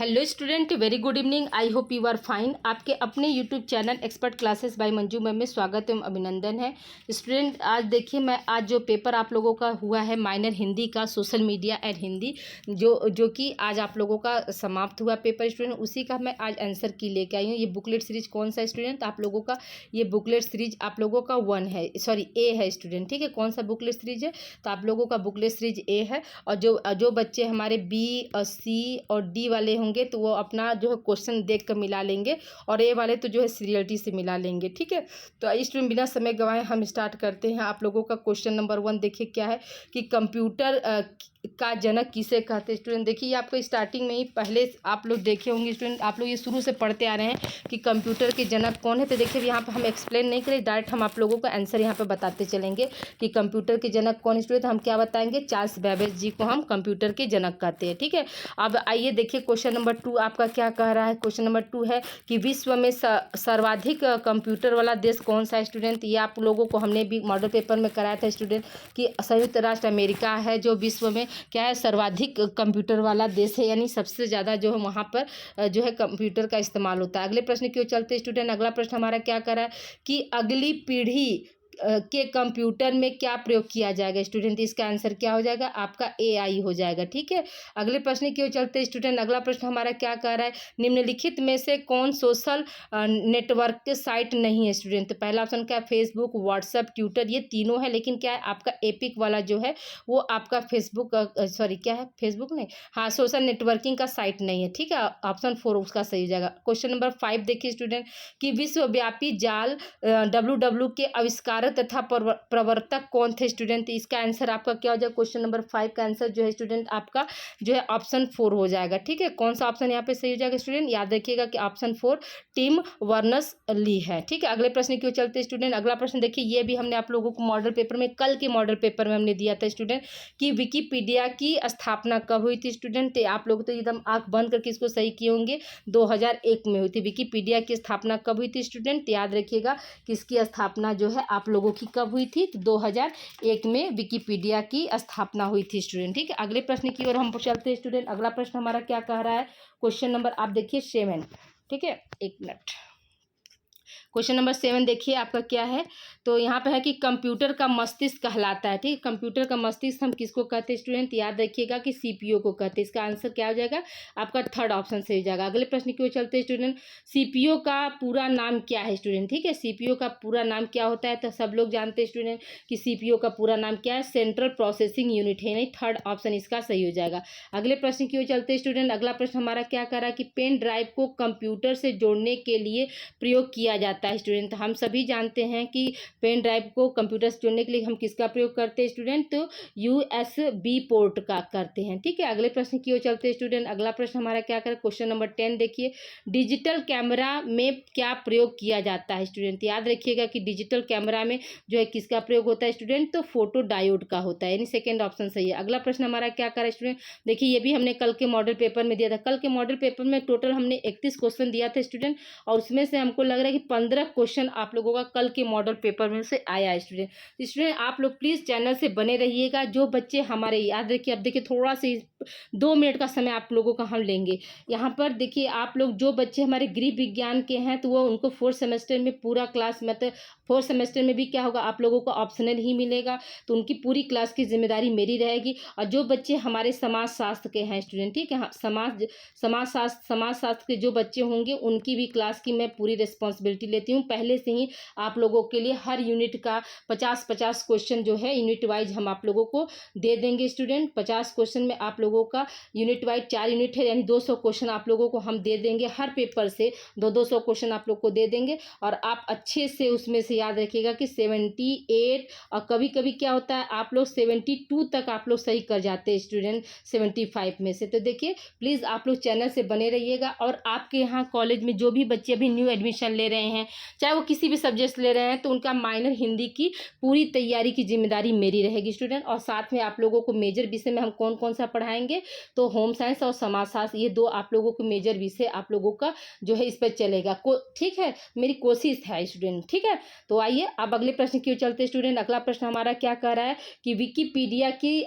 Hello student, very good evening. I hope you are fine. आपके अपने YouTube channel expert classes by Manju ma'am में स्वागत एवं अभिनंदन है। स्टूडेंट, आज देखिए मैं आज जो पेपर आप लोगों का हुआ है माइनर हिंदी का, सोशल मीडिया एंड हिंदी, जो कि आज आप लोगों का समाप्त हुआ पेपर स्टूडेंट, उसी का मैं आज आंसर की लेके आई हूँ। ये बुकलेट सीरीज कौन सा स्टूडेंट आप लोगों का, ये बुकलेट सीरीज आप लोगों का ए है स्टूडेंट। ठीक है, कौन सा बुकलेट सीरीज है, तो आप लोगों का बुकलेट सीरीज ए है। और जो बच्चे हमारे बी और सी और डी वाले होंगे तो वो अपना जो है क्वेश्चन देख कर मिला लेंगे, और ए वाले तो जो है सीरियलिटी से मिला लेंगे। ठीक है, तो स्टूडेंट बिना समय गंवाए हम स्टार्ट करते हैं। आप लोगों का क्वेश्चन नंबर 1 देखिए क्या है कि कंप्यूटर का जनक किसे कहते हैं। स्टूडेंट देखिए, आपको स्टार्टिंग में ही पहले आप लोग देखे होंगे स्टूडेंट, आप लोग ये शुरू से पढ़ते आ रहे हैं कि कंप्यूटर के जनक कौन है। तो देखिए यहाँ पर हम एक्सप्लेन नहीं करें, डायरेक्ट हम आप लोगों को आंसर यहाँ पर बताते चलेंगे कि कंप्यूटर के जनक कौन है स्टूडेंट। हम क्या बताएंगे, चार्ल्स बेबेज जी को हम कंप्यूटर के जनक कहते हैं। ठीक है, अब आइए देखिए क्वेश्चन नंबर 2 आपका क्या कह रहा है। क्वेश्चन नंबर 2 है कि विश्व में सर्वाधिक कंप्यूटर वाला देश कौन सा है स्टूडेंट। ये आप लोगों को हमने भी मॉडल पेपर में कराया था स्टूडेंट कि संयुक्त राष्ट्र अमेरिका है जो विश्व में क्या है, सर्वाधिक कंप्यूटर वाला देश है, यानी सबसे ज़्यादा जो है वहाँ पर जो है कंप्यूटर का इस्तेमाल होता है। अगले प्रश्न क्यों चलते स्टूडेंट, अगला प्रश्न हमारा क्या कर रहा है कि अगली पीढ़ी के कंप्यूटर में क्या प्रयोग किया जाएगा स्टूडेंट। इसका आंसर क्या हो जाएगा, आपका एआई हो जाएगा। ठीक है, अगले प्रश्न की ओर चलते स्टूडेंट। अगला प्रश्न हमारा क्या कह रहा है, निम्नलिखित में से कौन सोशल नेटवर्क के साइट नहीं है स्टूडेंट। तो पहला ऑप्शन क्या है, फेसबुक, व्हाट्सएप, ट्विटर, ये तीनों है, लेकिन क्या है आपका एपिक वाला जो है वो आपका फेसबुक क्या है, फेसबुक नहीं, हाँ सोशल नेटवर्किंग का साइट नहीं है। ठीक है, ऑप्शन 4 उसका सही हो जाएगा। क्वेश्चन नंबर 5 देखिए स्टूडेंट कि विश्वव्यापी जाल WW के आविष्कारक तथा प्रवर्तक कौन थे स्टूडेंट। इसका आंसर आपका क्या हो जाएगा, क्वेश्चन नंबर 5 का आंसर जो है स्टूडेंट आपका जो है ऑप्शन 4 हो जाएगा। ठीक है, कौन सा ऑप्शन यहाँ पे सही हो जाएगा स्टूडेंट, याद रखिएगा कि ऑप्शन 4 टिम वर्नर्स ली है। ठीक है, अगले प्रश्न की ओर चलते स्टूडेंट। अगला प्रश्न देखिए, ये भी हमने आप लोगों को मॉडल पेपर में, कल के मॉडल पेपर में हमने दिया था स्टूडेंट कि विकिपीडिया की स्थापना कब हुई थी स्टूडेंट। आप लोग तो एकदम आंख बंद करके इसको सही किए होंगे, 2001 में हुई थी। विकिपीडिया की स्थापना कब हुई थी स्टूडेंट, याद रखिएगा कि इसकी स्थापना जो है आप लोगों की कब हुई थी, तो 2001 में विकिपीडिया की स्थापना हुई थी स्टूडेंट। ठीक है, अगले प्रश्न की ओर हम चलते हैं स्टूडेंट। अगला प्रश्न हमारा क्या कह रहा है, क्वेश्चन नंबर आप देखिए 7। ठीक है, एक मिनट, क्वेश्चन नंबर 7 देखिए आपका क्या है। तो यहाँ पे है कि कंप्यूटर का मस्तिष्क कहलाता है। ठीक है, कंप्यूटर का मस्तिष्क हम किसको कहते हैं स्टूडेंट, याद रखिएगा कि सीपीयू को कहते हैं। इसका आंसर क्या हो जाएगा, आपका थर्ड ऑप्शन से हो जाएगा। अगले प्रश्न की ओर चलते हैं स्टूडेंट, सीपीयू का पूरा नाम क्या है स्टूडेंट। ठीक है, सीपीयू का पूरा नाम क्या होता है, तो सब लोग जानते हैं स्टूडेंट कि सीपीयू का पूरा नाम क्या है, सेंट्रल प्रोसेसिंग यूनिट है, नहीं थर्ड ऑप्शन इसका सही हो जाएगा। अगले प्रश्न की ओर चलते हैं स्टूडेंट। अगला प्रश्न हमारा क्या कर रहा है कि पेन ड्राइव को कंप्यूटर से जोड़ने के लिए प्रयोग किया जाता है स्टूडेंट। हम सभी जानते हैं कि पेन ड्राइव को कंप्यूटर से जोड़ने के लिए हम किसका प्रयोग करते हैं स्टूडेंट, तो USB पोर्ट का करते हैं। ठीक है, अगले प्रश्न की ओर चलते हैं स्टूडेंट। अगला प्रश्न हमारा क्या कर, क्वेश्चन नंबर 10 देखिए, डिजिटल कैमरा में क्या प्रयोग किया जाता है स्टूडेंट। याद रखिएगा कि डिजिटल कैमरा में जो है किसका प्रयोग होता है स्टूडेंट, तो फोटो डायोड का होता है, यानी सेकेंड ऑप्शन सही है। अगला प्रश्न हमारा क्या कर स्टूडेंट, देखिए ये भी हमने कल के मॉडल पेपर में दिया था। कल के मॉडल पेपर में टोटल हमने 31 क्वेश्चन दिया था स्टूडेंट, और उसमें से हमको लग रहा है कि 15 क्वेश्चन आप लोगों का कल के मॉडल पेपर में से आया है स्टूडेंट। आप लोग प्लीज़ चैनल से बने रहिएगा। जो बच्चे हमारे, याद रखिए, अब देखिए थोड़ा सा 2 मिनट का समय आप लोगों का हम लेंगे यहाँ पर। देखिए आप लोग जो बच्चे हमारे गृह विज्ञान के हैं तो वो उनको 4th सेमेस्टर में पूरा क्लास, मतलब 4th सेमेस्टर में भी क्या होगा, आप लोगों को ऑप्शनल ही मिलेगा, तो उनकी पूरी क्लास की जिम्मेदारी मेरी रहेगी। और जो बच्चे हमारे समाज शास्त्र के हैं स्टूडेंट, ठीक है, हाँ, समाज शास्त्र के जो बच्चे होंगे उनकी भी क्लास की मैं पूरी रिस्पॉन्सिबिलिटी लेती हूँ। पहले से ही आप लोगों के लिए हर यूनिट का 50-50 क्वेश्चन जो है यूनिट वाइज हम आप लोगों को दे देंगे स्टूडेंट। 50 क्वेश्चन में आप लोगों का यूनिट वाइज 4 यूनिट है, यानी 200 क्वेश्चन आप लोगों को हम दे देंगे। हर पेपर से 200 क्वेश्चन आप लोग को दे देंगे, और आप अच्छे से उसमें से याद रखिएगा कि 78, और कभी कभी क्या होता है आप लोग 72 तक आप लोग सही कर जाते हैं स्टूडेंट 75 में से। तो देखिए प्लीज़ आप लोग चैनल से बने रहिएगा। और आपके यहाँ कॉलेज में जो भी बच्चे अभी न्यू एडमिशन ले रहे हैं, चाहे वो किसी भी सब्जेक्ट ले रहे हैं, तो उनका माइनर हिंदी की पूरी तैयारी की जिम्मेदारी मेरी रहेगी स्टूडेंट। और साथ में आप लोगों को मेजर विषय में हम कौन कौन सा पढ़ाएंगे, तो होम साइंस और समाजशास्त्र, ये 2 आप लोगों को मेजर विषय आप लोगों का जो है इस पर चलेगा। ठीक है, मेरी कोशिश है स्टूडेंट। ठीक है, तो आइए अब अगले प्रश्न की ओर चलते स्टूडेंट। अगला प्रश्न हमारा क्या कह रहा है कि विकिपीडिया की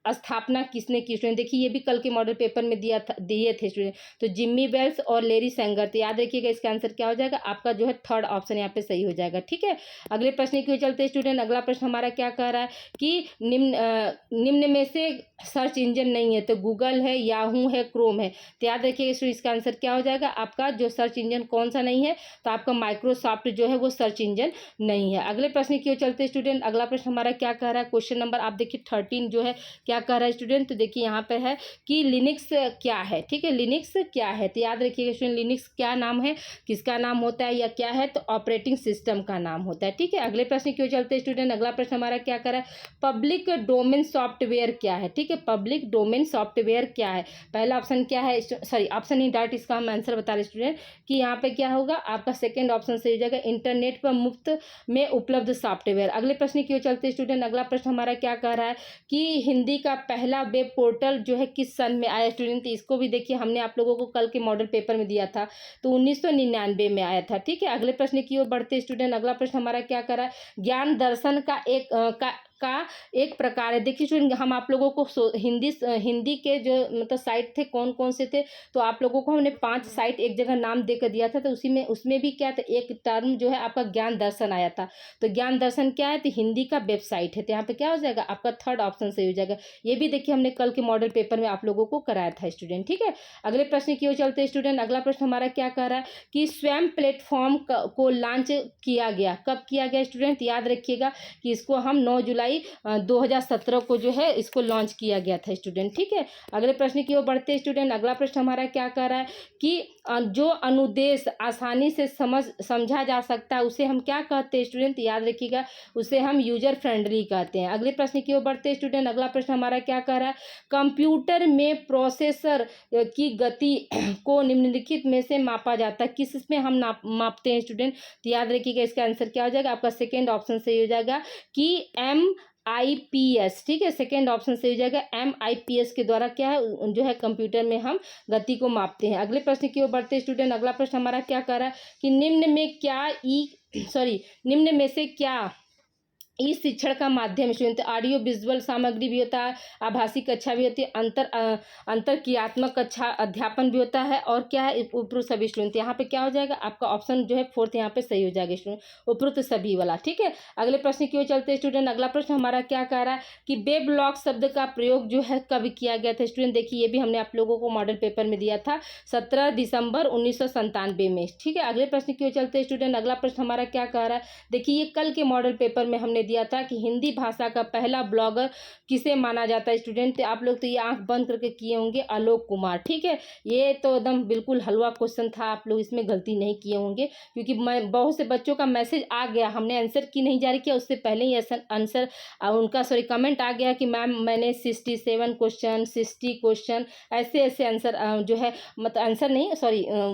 स्थापना किसने की स्टूडेंट? देखिए ये भी कल के मॉडल पेपर में दिए थे स्टूडेंट। तो जिम्मी वेल्स और लेरी सेंगर। तो याद रखिएगा इसका आंसर क्या हो जाएगा? आपका जो है थर्ड ऑप्शन यहाँ पे सही हो जाएगा। ठीक है, अगले प्रश्न की ओर चलते स्टूडेंट। अगला प्रश्न हमारा क्या कह रहा है कि निम्न में से सर्च इंजन नहीं है। तो गूगल है, याहू है, क्रोम है। तो याद रखिएगा स्टूडेंट इसका आंसर क्या हो जाएगा? आपका जो सर्च इंजन कौन सा नहीं है? तो आपका माइक्रोसॉफ्ट जो है वो सर्च इंजन नहीं है। अगले प्रश्न की ओर चलते स्टूडेंट। अगला प्रश्न हमारा क्या कह रहा है? क्वेश्चन नंबर आप देखिए 13 जो है क्या कह रहा है स्टूडेंट? तो देखिए यहाँ पर है कि लिनक्स क्या है। ठीक है, लिनक्स क्या है? तो याद रखिएगा स्टूडेंट लिनक्स क्या नाम है, किसका नाम होता है या क्या है? तो ऑपरेटिंग सिस्टम का नाम होता है। ठीक है, अगले प्रश्न की ओर चलते स्टूडेंट। अगला प्रश्न हमारा क्या कर रहा है? पब्लिक डोमेन सॉफ्टवेयर क्या है? ठीक है, पब्लिक डोमेन सॉफ्टवेयर क्या है? पहला ऑप्शन क्या है? सॉरी ऑप्शन नहीं डायरेक्ट इसका हम आंसर बता रहे स्टूडेंट कि यहाँ पे क्या होगा? आपका सेकंड ऑप्शन सही हो जाएगा, इंटरनेट पर मुफ्त में उपलब्ध सॉफ्टवेयर। अगले प्रश्न की ओर चलते स्टूडेंट। अगला प्रश्न हमारा क्या कह रहा है कि हिंदी का पहला वेब पोर्टल जो है किस सन में आया स्टूडेंट? इसको भी देखिए हमने आप लोगों को कल के मॉडल पेपर में दिया था, तो 1999 में आया था। ठीक है, अगले प्रश्न की ओर बढ़ते स्टूडेंट। अगला प्रश्न हमारा क्या कर रहा है? ज्ञान दर्शन का एक प्रकार है। देखिए स्टूडेंट हम आप लोगों को हिंदी के जो मतलब साइट थे कौन कौन से थे, तो आप लोगों को हमने 5 साइट एक जगह नाम देकर दिया था। तो उसी में उसमें भी क्या था, एक टर्म जो है आपका ज्ञान दर्शन आया था। तो ज्ञान दर्शन क्या है? तो हिंदी का वेबसाइट है। तो यहाँ पे क्या हो जाएगा? आपका थर्ड ऑप्शन सही हो जाएगा। ये भी देखिए हमने कल के मॉडल पेपर में आप लोगों को कराया था स्टूडेंट। ठीक है, अगले प्रश्न की ओर चलते स्टूडेंट। अगला प्रश्न हमारा क्या कह रहा है कि स्वयं प्लेटफॉर्म को लॉन्च किया गया, कब किया गया स्टूडेंट? याद रखिएगा कि इसको हम 9 जुलाई 2017 को जो है इसको लॉन्च किया गया था स्टूडेंट। ठीक है, अगले प्रश्न की ओर बढ़ते स्टूडेंट। अगला प्रश्न हमारा क्या कह रहा है कि जो अनुदेश आसानी से समझा जा सकता है उसे हम क्या कहते हैं स्टूडेंट? याद रखिएगा उसे हम यूजर फ्रेंडली कहते हैं। अगले प्रश्न की ओर बढ़ते स्टूडेंट। अगला प्रश्न हमारा क्या कह रहा है? कंप्यूटर में प्रोसेसर की गति को निम्नलिखित में से मापा जाता है, किस में हम मापते हैं स्टूडेंट? तो याद रखिएगा इसका आंसर क्या हो जाएगा? आपका सेकेंड ऑप्शन सही हो जाएगा कि MIPS। ठीक है, सेकेंड ऑप्शन सही हो जाएगा, MIPS के द्वारा क्या है जो है कंप्यूटर में हम गति को मापते हैं। अगले प्रश्न की ओर बढ़ते स्टूडेंट। अगला प्रश्न हमारा क्या कह रहा है कि निम्न में से क्या ई शिक्षण का माध्यम स्टूडेंट? ऑडियो विजुअल सामग्री भी होता है, आभासी कक्षा भी होती है, अंतर क्रियात्मक कक्षा अध्यापन भी होता है, और क्या है? उपरोक्त सभी स्टूडेंट। यहाँ पे क्या हो जाएगा? आपका ऑप्शन जो है फोर्थ यहाँ पे सही हो जाएगा स्टूडेंट, उपरोक्त सभी वाला। ठीक है, अगले प्रश्न की ओर चलते स्टूडेंट। अगला प्रश्न हमारा क्या कह रहा है कि वेबलॉग शब्द का प्रयोग जो है कब किया गया था स्टूडेंट? देखिए ये भी हमने आप लोगों को मॉडल पेपर में दिया था 17 दिसंबर 1997 में। ठीक है, अगले प्रश्न की ओर चलते स्टूडेंट। अगला प्रश्न हमारा क्या कह रहा है? देखिए ये कल के मॉडल पेपर में हमने दिया था कि हिंदी भाषा का पहला ब्लॉगर किसे माना जाता है स्टूडेंट? आप लोग तो ये आंख बंद करके किए होंगे, आलोक कुमार। ठीक है, ये तो एकदम बिल्कुल हलवा क्वेश्चन था, आप लोग इसमें गलती नहीं किए होंगे क्योंकि मैं बहुत से बच्चों का मैसेज आ गया, हमने आंसर की नहीं जारी किया उससे पहले ही आंसर उनका कमेंट आ गया कि मैम मैंने 67 क्वेश्चन 60 क्वेश्चन ऐसे आंसर जो है मतलब आंसर नहीं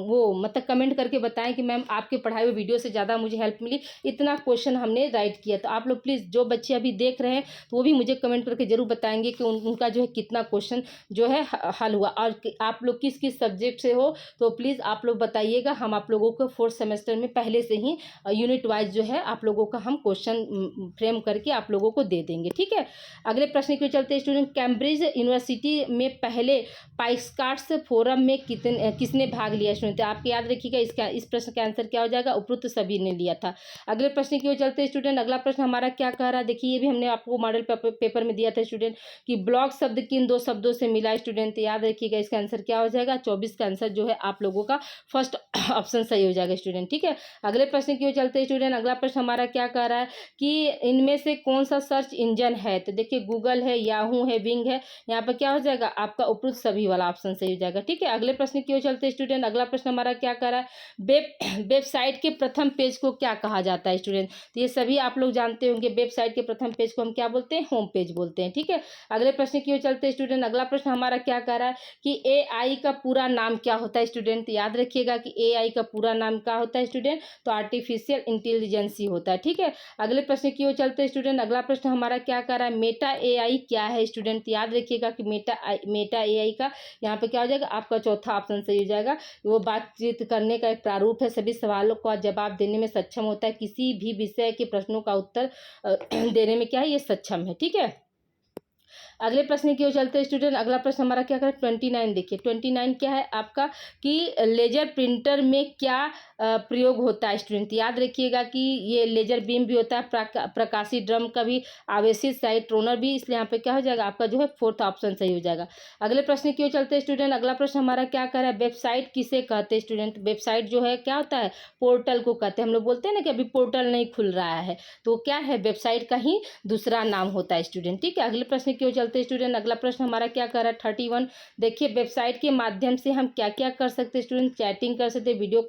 वो मतलब कमेंट करके बताएं कि मैम आपके पढ़ाए हुए वीडियो से ज़्यादा मुझे हेल्प मिली, इतना क्वेश्चन हमने राइट किया। तो आप लोग प्लीज़ जो बच्चे अभी देख रहे हैं तो वो भी मुझे कमेंट करके जरूर बताएंगे कि उनका जो है कितना क्वेश्चन जो है हल हुआ, और आप लोग किस किस सब्जेक्ट से हो तो प्लीज़ आप लोग बताइएगा। हम आप लोगों को 4th सेमेस्टर में पहले से ही यूनिट वाइज जो है आप लोगों का हम क्वेश्चन फ्रेम करके आप लोगों को दे देंगे। ठीक है, अगले प्रश्न की चलते स्टूडेंट। कैम्ब्रिज यूनिवर्सिटी में पहले पाइसकार्ट्स फोरम में किसने भाग लिया स्टूडेंट? तो आपको याद रखिएगा इस प्रश्न का आंसर क्या हो जाएगा? उपरोक्त सभी ने लिया था। अगले प्रश्न की ओर चलते स्टूडेंट। अगला प्रश्न हमारा क्या कह रहा है? देखिए ये भी हमने आपको मॉडल पेपर में दिया था स्टूडेंट कि ब्लॉग शब्द किन 2 शब्दों से मिला स्टूडेंट? तो याद रखिएगा इसका आंसर क्या हो जाएगा? 24 का आंसर जो है आप लोगों का फर्स्ट ऑप्शन सही हो जाएगा स्टूडेंट। ठीक है, अगले प्रश्न की ओर चलते स्टूडेंट। अगला प्रश्न हमारा क्या कह रहा है कि इनमें से कौन सा सर्च इंजन है? तो देखिए गूगल है, याहू है, बिंग है। यहाँ पर क्या हो जाएगा? आपका उपरोक्त सभी वाला ऑप्शन सही हो जाएगा। ठीक है, अगले प्रश्न की ओर चलते स्टूडेंट। अगला प्रश्न हमारा क्या कह रहा है? वेबसाइट के प्रथम पेज को क्या कहा जाता है स्टूडेंट? तो ये सभी आप लोग जानते होंगे, वेबसाइट के प्रथम पेज को हम क्या बोलते हैं? होम पेज बोलते हैं। ठीक है, अगले प्रश्न की ओर चलते स्टूडेंट। अगला प्रश्न हमारा क्या कह रहा है कि AI का पूरा नाम क्या होता है स्टूडेंट? याद रखिएगा कि AI का पूरा नाम क्या होता है स्टूडेंट? तो आर्टिफिशियल इंटेलिजेंसी होता है। ठीक है, अगले प्रश्न की ओर चलते स्टूडेंट। अगला प्रश्न हमारा क्या कह रहा है? मेटा AI क्या है स्टूडेंट? याद रखिएगा कि मेटा AI का यहाँ पे क्या हो जाएगा? आपका चौथा ऑप्शन सही हो जाएगा। वो बातचीत करने का एक प्रारूप है, सभी सवालों का जवाब देने में सक्षम होता है, किसी भी विषय के प्रश्नों का उत्तर देने में क्या है? ये सक्षम है। ठीक है, अगले प्रश्न की ओर चलते हैं स्टूडेंट। अगला प्रश्न हमारा क्या करें 29 देखिए। 29 क्या है आपका कि लेजर प्रिंटर में क्या प्रयोग होता है स्टूडेंट। याद रखिएगा कि ये लेजर बीम भी होता है, प्रकाशी ड्रम का भी, आवेशित साइट्रोनर भी, इसलिए यहाँ पे क्या हो जाएगा आपका जो है फोर्थ ऑप्शन सही हो जाएगा। अगले प्रश्न की ओर चलते हैं स्टूडेंट। अगला प्रश्न हमारा क्या कर रहा है वेबसाइट किसे कहते हैं स्टूडेंट। वेबसाइट जो है क्या होता है पोर्टल को कहते हैं। हम लोग बोलते हैं ना कि अभी पोर्टल नहीं खुल रहा है, तो क्या है वेबसाइट का ही दूसरा नाम होता है स्टूडेंट। ठीक है, अगले प्रश्न की ओर चलते हैं स्टूडेंट। अगला प्रश्न हमारा क्या कर रहा है 31 देखिए। वेबसाइट के माध्यम से हम क्या क्या कर सकते हैं स्टूडेंट। चैटिंग कर सकते हैं, वीडियो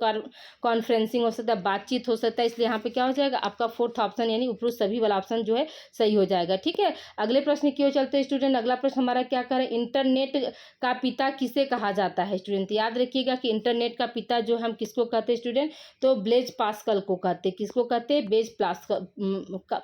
कॉन्फ्रेंसिंग हो सकता है, बातचीत हो सकता है, इसलिए यहाँ पे क्या हो जाएगा आपका फोर्थ ऑप्शन यानी उपरोक्त सभी वाला ऑप्शन जो है सही हो जाएगा। ठीक है, अगले प्रश्न की ओर चलते हैं स्टूडेंट। अगला प्रश्न हमारा क्या करें इंटरनेट का पिता किसे कहा जाता है स्टूडेंट। याद रखिएगा कि इंटरनेट का पिता जो हम किसको कहते हैं स्टूडेंट, तो ब्लेज पास्कल को कहते हैं। किसको कहते हैं ब्लेज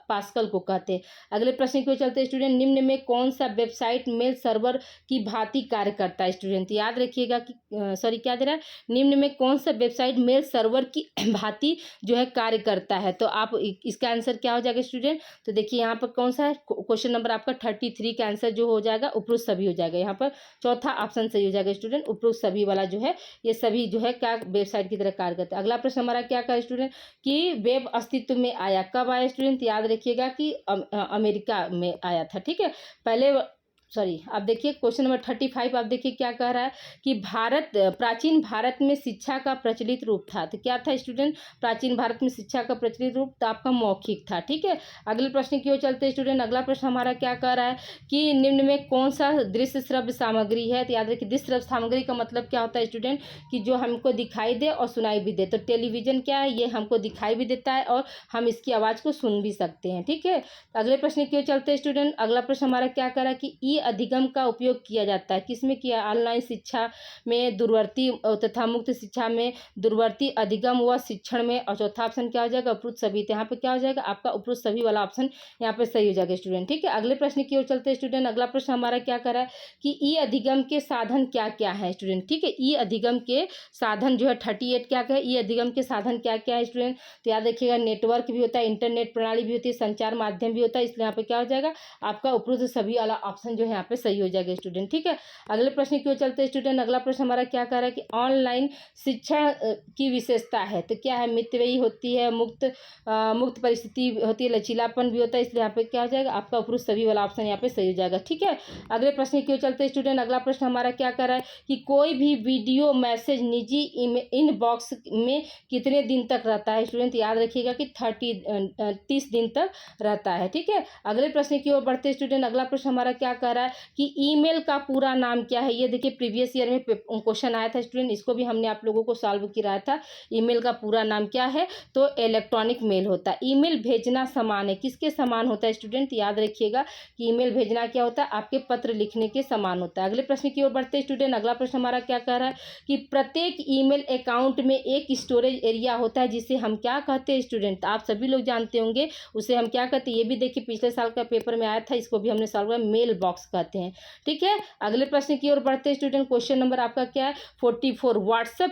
पास्कल को कहते हैं। अगले प्रश्न की ओर चलते हैं स्टूडेंट। निम्न में कौन सा वेबसाइट मेल सर्वर की भांति कार्य करता है स्टूडेंट। याद रखिएगा कि क्या दे रहा है निम्न में कौन सा वेबसाइट मेल सर्वर की भांति जो है कार्य करता है। तो आप इसका आंसर क्या हो जाएगा स्टूडेंट। तो देखिए यहाँ पर कौन सा है क्वेश्चन नंबर आपका 33 का आंसर जो हो जाएगा उपरोक्त सभी हो जाएगा। यहाँ पर चौथा ऑप्शन सही हो जाएगा स्टूडेंट। उपरोक्त सभी वाला जो है ये सभी जो है क्या वेबसाइट की तरह कार्य करता है। अगला प्रश्न हमारा क्या कहा स्टूडेंट कि वेब अस्तित्व में आया कब आया स्टूडेंट। याद रखिएगा कि अमेरिका में आया था। ठीक है, पहले आप देखिए क्वेश्चन नंबर 35 आप देखिए क्या कह रहा है कि प्राचीन भारत में शिक्षा का प्रचलित रूप था। तो क्या था स्टूडेंट प्राचीन भारत में शिक्षा का प्रचलित रूप तो आपका मौखिक था। ठीक है, अगले प्रश्न की ओर चलते हैं स्टूडेंट। अगला प्रश्न हमारा क्या कह रहा है कि निम्न में कौन सा दृश्य श्रव्य सामग्री है। तो याद रखिए दृश्य श्रव्य सामग्री का मतलब क्या होता है स्टूडेंट कि जो हमको दिखाई दे और सुनाई भी दे। तो टेलीविजन क्या है ये हमको दिखाई भी देता है और हम इसकी आवाज़ को सुन भी सकते हैं। ठीक है, अगले प्रश्न की ओर चलते हैं स्टूडेंट। अगला प्रश्न हमारा क्या कह रहा है कि अधिगम का उपयोग किया जाता है किसमें किया ऑनलाइन शिक्षा में दूरवर्ती तथा मुक्त शिक्षा में दूरवर्ती अधिगम व शिक्षण में। और चौथा ऑप्शन क्या हो जाएगा उपरोक्त सभी। तो यहाँ पे क्या हो जाएगा आपका उपरोक्त सभी वाला ऑप्शन यहाँ पे सही हो जाएगा स्टूडेंट। ठीक है, अगले प्रश्न की ओर चलते हैं स्टूडेंट। अगला प्रश्न हमारा क्या कर रहा है कि ई अधिगम के साधन क्या क्या है स्टूडेंट। ठीक है, ई अधिगम के साधन जो है 38 क्या क्या है ई अधिगम के साधन क्या क्या है स्टूडेंट। तो याद रखिएगा नेटवर्क भी होता है, इंटरनेट प्रणाली भी होती है, संचार माध्यम भी होता है, इसलिए यहाँ पे क्या हो जाएगा आपका उपरोक्त सभी वाला ऑप्शन जो है यहाँ पे सही हो जाएगा स्टूडेंट। ठीक है, अगले प्रश्न की ओर चलते हैं स्टूडेंट। अगला प्रश्न हमारा क्या कह रहा है कि ऑनलाइन शिक्षण की विशेषता है। तो क्या है मितव्ययी होती है, मुक्त परिस्थिति होती है, लचीलापन भी होता है, इसलिए यहाँ पे क्या हो जाएगा आपका उपरोक्त सभी वाला ऑप्शन यहाँ पे सही हो जाएगा। ठीक है, अगले प्रश्न की ओर चलते हैं स्टूडेंट। अगला प्रश्न हमारा क्या कह रहा है कि कोई भी वीडियो मैसेज निजी इनबॉक्स में कितने दिन तक रहता है स्टूडेंट। याद रखिएगा कि 30 दिन तक रहता है। ठीक है, अगले प्रश्न की ओर बढ़ते स्टूडेंट। अगला प्रश्न हमारा क्या कह रहा है कि ईमेल का पूरा नाम क्या है। ये देखिए प्रीवियस ईयर में क्वेश्चन आया था स्टूडेंट, इसको भी हमने आप लोगों को सॉल्व कराया था। ईमेल का पूरा नाम क्या है तो इलेक्ट्रॉनिक मेल होता है। ईमेल भेजना समान है किसके समान होता है स्टूडेंट। याद रखिएगा कि ईमेल भेजना क्या होता है आपके पत्र लिखने के समान होता है। अगले प्रश्न की ओर बढ़ते स्टूडेंट। अगला प्रश्न हमारा क्या कह रहा है कि प्रत्येक ईमेल अकाउंट में एक स्टोरेज एरिया होता है जिसे हम क्या कहते हैं स्टूडेंट। आप सभी लोग जानते होंगे उसे हम क्या कहते हैं। ये भी देखिए पिछले साल का पेपर में आया था, इसको भी हमने सॉल्व किया, मेल बॉक्स कहते हैं। ठीक है, अगले प्रश्न की ओर बढ़ते स्टूडेंट। क्वेश्चन नंबर आपका क्या है 44। व्हाट्सएप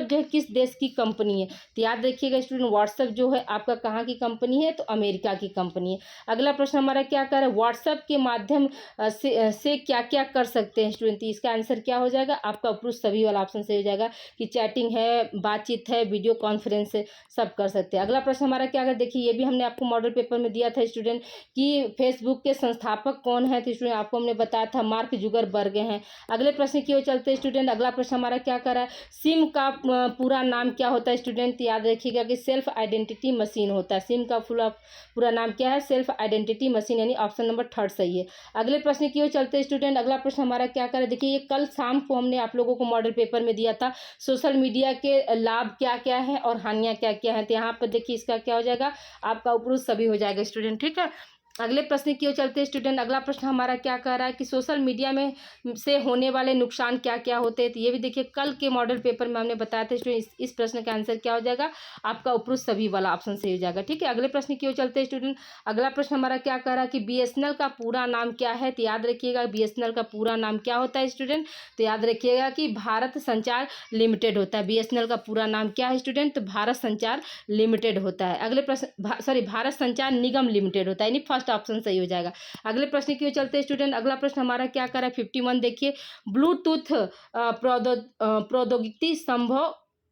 जो है किस देश की कंपनी है। तो याद रखिएगा स्टूडेंट व्हाट्सएप जो है आपका कहाँ की कंपनी है तो अमेरिका की कंपनी है। अगला प्रश्न हमारा क्या कर रहा है व्हाट्सएप के माध्यम से क्या क्या कर सकते हैं स्टूडेंट। इसका आंसर क्या हो जाएगा आपका उपरोक्त सभी वाला ऑप्शन सही हो जाएगा कि चैटिंग है, बातचीत है, वीडियो कॉन्फ्रेंस है, सब कर सकते हैं। अगला प्रश्न हमारा क्या कर देखिए ये भी हमने आपको मॉडल पेपर में दिया था स्टूडेंट कि फेसबुक के संस्थापक कौन है। तो स्टूडेंट आपको हमने बताया था मार्क जुकरबर्ग हैं। अगले प्रश्न की ओर चलते हैं स्टूडेंट। अगला प्रश्न हमारा क्या कर रहा है सिम का पूरा नाम क्या होता है स्टूडेंट। याद रखिएगा कि सेल्फ आइडेंटिटी मशीन होता है। सिम का पूरा नाम क्या है सेल्फ आइडेंटिटी मशीन यानी ऑप्शन नंबर 3 सही है। अगले प्रश्न की ओर चलते हैं स्टूडेंट। अगला प्रश्न हमारा क्या कर रहा है देखिए ये कल शाम को हमने आप लोगों को मॉडल पेपर में दिया था सोशल मीडिया के लाभ क्या क्या है और हानियाँ क्या क्या है। तो यहाँ पर देखिए इसका क्या हो जाएगा आपका उपरोक्त सभी हो जाएगा स्टूडेंट। ठीक है, अगले प्रश्न की ओर चलते हैं स्टूडेंट। अगला प्रश्न हमारा क्या कह रहा है कि सोशल मीडिया में से होने वाले नुकसान क्या क्या होते हैं। तो ये भी देखिए कल के मॉडल पेपर में हमने बताया था स्टूडेंट। इस प्रश्न का आंसर क्या हो जाएगा आपका उपरोक्त सभी वाला ऑप्शन सही हो जाएगा। ठीक है, अगले प्रश्न की ओर चलते हैं स्टूडेंट। अगला प्रश्न हमारा क्या कह रहा है कि बीएसएनएल का पूरा नाम क्या है। तो याद रखिएगा बीएसएनएल का पूरा नाम क्या होता है स्टूडेंट। तो याद रखिएगा कि भारत संचार लिमिटेड होता है। बीएसएनएल का पूरा नाम क्या है स्टूडेंट तो भारत संचार लिमिटेड होता है। अगले प्रश्न भारत संचार निगम लिमिटेड होता है यानी फर्स्ट फर्स्ट ऑप्शन सही हो जाएगा। अगले प्रश्न की ओर चलते हैं स्टूडेंट। अगला प्रश्न हमारा क्या कर रहा है 51 देखिए, ब्लूटूथ प्रौद्योगिकी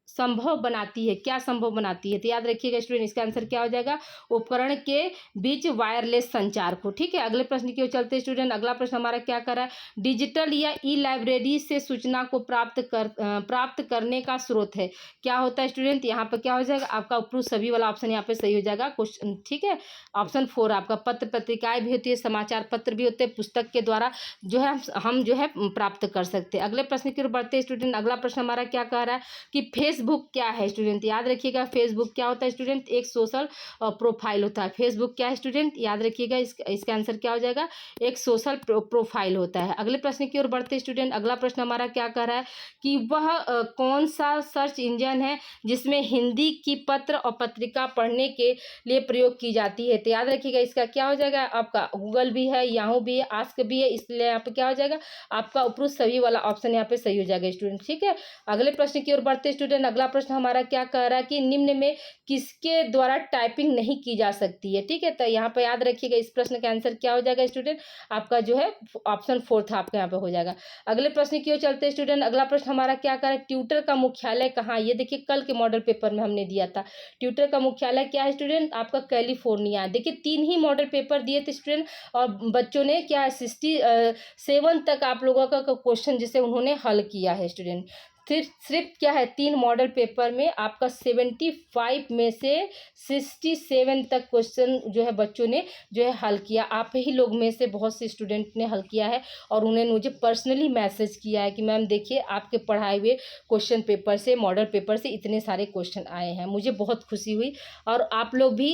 संभव बनाती है, क्या संभव बनाती है? तो याद रखिएगा स्टूडेंट, इसका आंसर क्या हो जाएगा, उपकरण के बीच वायरलेस संचार को। ठीक है, अगले प्रश्न की ओर चलते हैं स्टूडेंट। अगला प्रश्न हमारा क्या कर रहा है, डिजिटल या ई लाइब्रेरी से सूचना को प्राप्त करने का स्रोत है, क्या होता है स्टूडेंट? यहाँ पर क्या हो जाएगा आपका उपरोक्त सभी वाला ऑप्शन यहाँ पे सही हो जाएगा क्वेश्चन। ठीक है, ऑप्शन 4 आपका पत्र पत्रिकाएं भी होती है, समाचार पत्र भी होते हैं, पुस्तक के द्वारा जो है हम जो है प्राप्त कर सकते हैं। अगले प्रश्न की ओर बढ़ते हैं स्टूडेंट। अगला प्रश्न हमारा क्या कह रहा है कि फेसबुक क्या है स्टूडेंट? याद रखिएगा फेसबुक क्या होता है स्टूडेंट, एक सोशल प्रोफाइल होता है। फेसबुक क्या है स्टूडेंट? याद रखिएगा इसका आंसर क्या हो जाएगा, एक सोशल प्रोफाइल होता है। अगले प्रश्न की ओर बढ़ते हैं स्टूडेंट। अगला प्रश्न हमारा क्या कह रहा है कि वह कौन सा सर्च इंजन है जिसमें हिंदी की पत्र और पत्रिका पढ़ने के लिए प्रयोग की जाती है? तो याद रखिएगा इसका क्या हो जाएगा आपका, गूगल भी है, याहू भी है, आस्क भी है, इसलिए यहाँ पे क्या हो जाएगा आपका उपरोक्त सभी वाला ऑप्शन यहाँ पे सही हो जाएगा स्टूडेंट। ठीक है, अगले प्रश्न की ओर बढ़ते स्टूडेंट। अगला प्रश्न हमारा क्या कह रहा है कि निम्न में किसके द्वारा टाइपिंग नहीं की जा सकती है? ठीक है, तो यहाँ पे याद रखिएगा इस प्रश्न का आंसर क्या हो जाएगा स्टूडेंट, आपका जो है ऑप्शन 4 आपका यहाँ पे हो जाएगा। अगले प्रश्न की ओर चलते स्टूडेंट। अगला प्रश्न हमारा क्या कह रहा है, ट्विटर का मुख्यालय कहाँ? ये देखिए कल के मॉडल पेपर में हमने दिया था, ट्विटर का मुख्यालय क्या है स्टूडेंट, आपका कैलिफोर्निया। देखिए 3 ही मॉडल पेपर दिए थे स्टूडेंट और बच्चों ने क्या 67 तक आप लोगों का क्वेश्चन जिसे उन्होंने हल किया है स्टूडेंट। सिर्फ क्या है 3 मॉडल पेपर में आपका 75 में से 67 तक क्वेश्चन जो है बच्चों ने जो है हल किया। आप ही लोग में से बहुत से स्टूडेंट ने हल किया है और उन्होंने मुझे पर्सनली मैसेज किया है कि मैम देखिए आपके पढ़ाए हुए क्वेश्चन पेपर से, मॉडल पेपर से इतने सारे क्वेश्चन आए हैं। मुझे बहुत खुशी हुई और आप लोग भी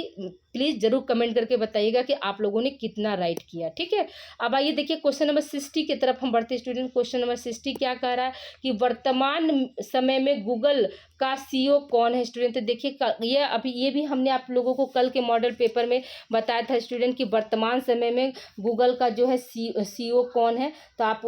प्लीज़ ज़रूर कमेंट करके बताइएगा कि आप लोगों ने कितना राइट किया। ठीक है, अब आइए देखिए क्वेश्चन नंबर 60 की तरफ हम बढ़ते स्टूडेंट। क्वेश्चन नंबर 60 क्या कह रहा है कि वर्तमान समय में गूगल का सीईओ कौन है स्टूडेंट? तो देखिए ये भी हमने आप लोगों को कल के मॉडल पेपर में बताया था स्टूडेंट कि वर्तमान समय में गूगल का जो है सीईओ कौन है। तो आप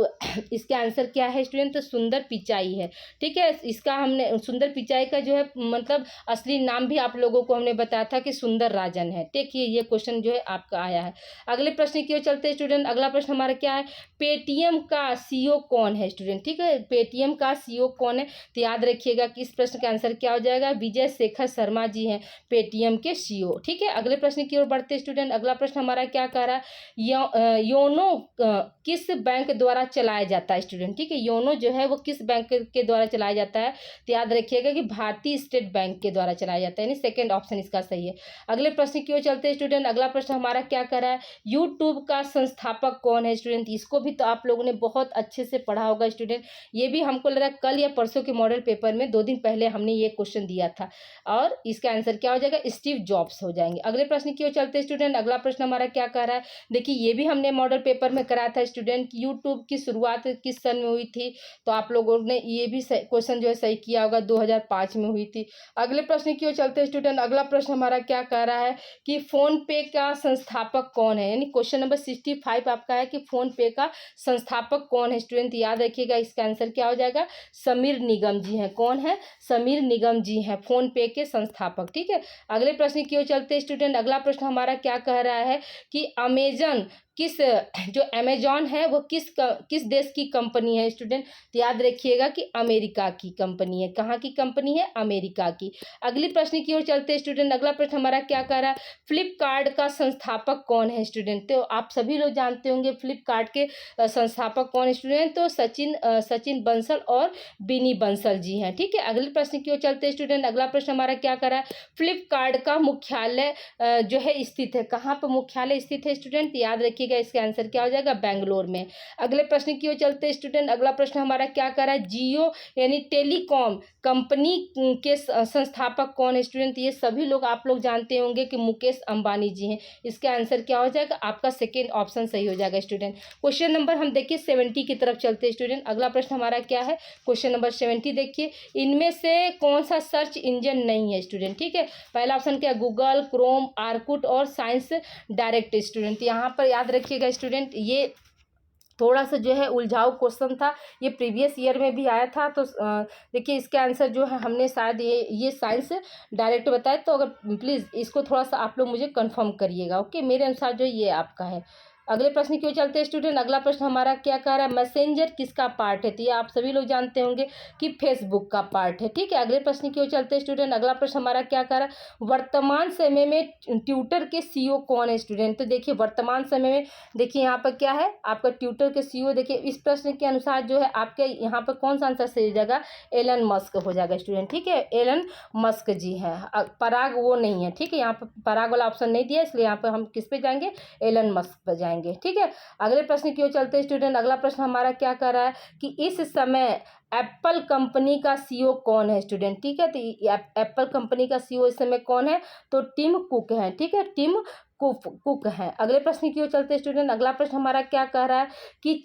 इसका आंसर क्या है स्टूडेंट, तो सुंदर पिचाई है। ठीक है, इसका हमने सुंदर पिचाई का जो है मतलब असली नाम भी आप लोगों को हमने बताया था कि सुंदर राजन है। देखिए ये क्वेश्चन जो है आपका आया है। अगले प्रश्न की ओर चलते हैं स्टूडेंट। अगला प्रश्न हमारा क्या है, पेटीएम का सीईओ कौन है स्टूडेंट? ठीक है, पेटीएम का सीईओ कौन है? तो याद रखिएगा कि इस प्रश्न का आंसर क्या हो जाएगा, विजय शेखर शर्मा जी हैं पेटीएम के सीईओ। ठीक है, अगले प्रश्न की ओर बढ़ते स्टूडेंट। अगला प्रश्न हमारा क्या कह रहा है, योनो किस बैंक द्वारा चलाया जाता है स्टूडेंट? ठीक है, योनो जो है वो किस बैंक के द्वारा चलाया जाता है? तो याद रखिएगा कि भारतीय स्टेट बैंक के द्वारा चलाया जाता है, यानी सेकेंड ऑप्शन इसका सही है। अगले प्रश्न की ओर चलते हैं स्टूडेंट। अगला प्रश्न हमारा क्या कह रहा है, यूट्यूब का संस्थापक कौन है स्टूडेंट? इसको भी तो आप लोगों ने बहुत अच्छे से पढ़ा होगा स्टूडेंट। ये भी हमको लग रहा है कल या परसों के मॉडल पेपर में 2 दिन पहले हमने ये क्वेश्चन दिया था और इसका आंसर क्या हो जाएगा, स्टीव जॉब्स हो जाएंगे। अगले प्रश्न की ओर चलते हैं स्टूडेंट। अगला प्रश्न हमारा क्या कह रहा है, देखिए ये भी हमने मॉडल पेपर में कराया था स्टूडेंट, यूट्यूब की शुरुआत किस सन में हुई थी? तो आप लोगों ने ये भी क्वेश्चन जो है सही किया होगा, 2005 में हुई थी। अगले प्रश्न की ओर चलते हैं स्टूडेंट। अगला प्रश्न हमारा क्या कह रहा है कि फोन पे का संस्थापक कौन है? यानी क्वेश्चन नंबर 65 आपका है कि फोन पे का संस्थापक कौन है स्टूडेंट? याद रखिएगा इसका आंसर क्या हो जाएगा, समीर निगम जी हैं। कौन है? समीर निगम जी हैं फोन पे के संस्थापक। ठीक है, अगले प्रश्न की ओर चलते हैं स्टूडेंट। अगला प्रश्न हमारा क्या कह रहा है कि अमेजन जो अमेजॉन है वो किस देश की कंपनी है स्टूडेंट? तो याद रखिएगा कि अमेरिका की कंपनी है। कहाँ की कंपनी है? अमेरिका की। अगले प्रश्न की ओर चलते हैं स्टूडेंट। अगला प्रश्न हमारा क्या कह रहा है, फ्लिपकार्ट का संस्थापक कौन है स्टूडेंट? तो आप सभी लोग जानते होंगे फ्लिपकार्ट के संस्थापक कौन है स्टूडेंट? तो सचिन बंसल और बिनी बंसल जी हैं। ठीक है, अगले प्रश्न की ओर चलते हैं स्टूडेंट। अगला प्रश्न हमारा क्या कह रहा है, फ्लिपकार्ट का मुख्यालय जो है स्थित है, कहाँ पर मुख्यालय स्थित है स्टूडेंट? याद रखिए इसका आंसर क्या हो जाएगा, बेंगलोर में। अगले प्रश्न की ओर चलते हैं स्टूडेंट। अगला प्रश्न हमारा क्या कर रहा है, जियो यानी टेलीकॉम कंपनी के संस्थापक कौन है स्टूडेंट? ये सभी लोग आप लोग जानते होंगे कि मुकेश अंबानी जी हैं। इसका आंसर क्या हो जाएगा, आपका सेकेंड ऑप्शन सही हो जाएगा स्टूडेंट। क्वेश्चन नंबर हम देखिए 70 की तरफ चलते हैं स्टूडेंट। अगला प्रश्न हमारा क्या है, क्वेश्चन नंबर 70 देखिए, इनमें से कौन सा सर्च इंजन नहीं है स्टूडेंट? ठीक है, पहला ऑप्शन क्या है, गूगल, क्रोम, आर्कुट और साइंस डायरेक्ट स्टूडेंट। यहाँ पर याद रखिएगा स्टूडेंट, ये थोड़ा सा जो है उलझाऊ क्वेश्चन था, ये प्रीवियस ईयर में भी आया था। तो देखिए इसके आंसर जो है हमने शायद ये साइंस डायरेक्ट बताया, तो अगर प्लीज़ इसको थोड़ा सा आप लोग मुझे कंफर्म करिएगा। ओके, मेरे अनुसार जो ये आपका है। अगले प्रश्न की ओर चलते हैं स्टूडेंट। अगला प्रश्न हमारा क्या कह रहा है, मैसेंजर किसका पार्ट है? तो ये आप सभी लोग जानते होंगे कि फेसबुक का पार्ट है। ठीक है, अगले प्रश्न की ओर चलते हैं स्टूडेंट। अगला प्रश्न हमारा क्या कह रहा है, वर्तमान समय में ट्विटर के सीईओ कौन है स्टूडेंट? तो देखिए वर्तमान समय में देखिए यहाँ पर क्या है आपका ट्विटर के सीईओ। देखिए इस प्रश्न के अनुसार जो है आपके यहाँ पर कौन सा आंसर सही हो जाएगा, एलन मस्क हो जाएगा स्टूडेंट। ठीक है, एलन मस्क जी हैं, पराग वो नहीं है। ठीक है, यहाँ पर पराग वाला ऑप्शन नहीं दिया, इसलिए यहाँ पर हम किस पे जाएंगे, एलन मस्क पर जाएंगे। ठीक है, अगले प्रश्न की ओर चलते हैं स्टूडेंट। अगला प्रश्न हमारा क्या कर रहा है कि इस समय एप्पल कंपनी का सीईओ कौन है स्टूडेंट? ठीक है, तो एप्पल कंपनी का सीईओ इस समय कौन है, तो टिम कुक है। ठीक है, टिम कुक है। अगले प्रश्न की ओर चलते हैं स्टूडेंट। अगला प्रश्न हमारा क्या कह रहा है कि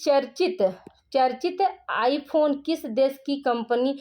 चर्चित आईफोन किस देश की कंपनी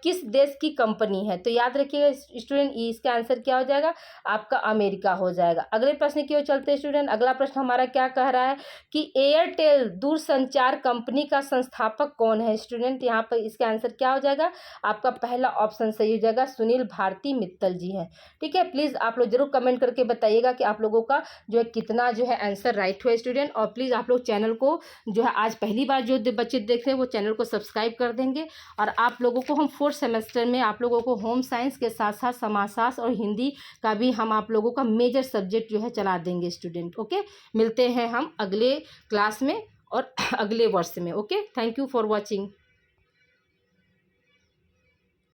किस देश की कंपनी है? तो याद रखिएगा स्टूडेंट, इसका आंसर क्या हो जाएगा, आपका अमेरिका हो जाएगा। अगले प्रश्न की ओर चलते हैं स्टूडेंट। अगला प्रश्न हमारा क्या कह रहा है कि एयरटेल दूरसंचार कंपनी का संस्थापक कौन है स्टूडेंट? यहाँ पर इसका आंसर क्या हो जाएगा, आपका पहला ऑप्शन सही हो जाएगा, सुनील भारती मित्तल जी हैं। ठीक है, प्लीज़ आप लोग जरूर कमेंट करके बताइएगा कि आप लोगों का जो है कितना जो है आंसर राइट हुआ स्टूडेंट। और प्लीज़ आप लोग चैनल को जो है आज पहली बार जो बच्चे देख रहे हैं वो चैनल को सब्सक्राइब कर देंगे। और आप लोगों को हम 4th सेमेस्टर में आप लोगों को होम साइंस के साथ साथ समाजशास्त्र और हिंदी का भी हम आप लोगों का मेजर सब्जेक्ट जो है चला देंगे स्टूडेंट। ओके, मिलते हैं हम अगले क्लास में और अगले वर्ष में। Okay, thank you for watching.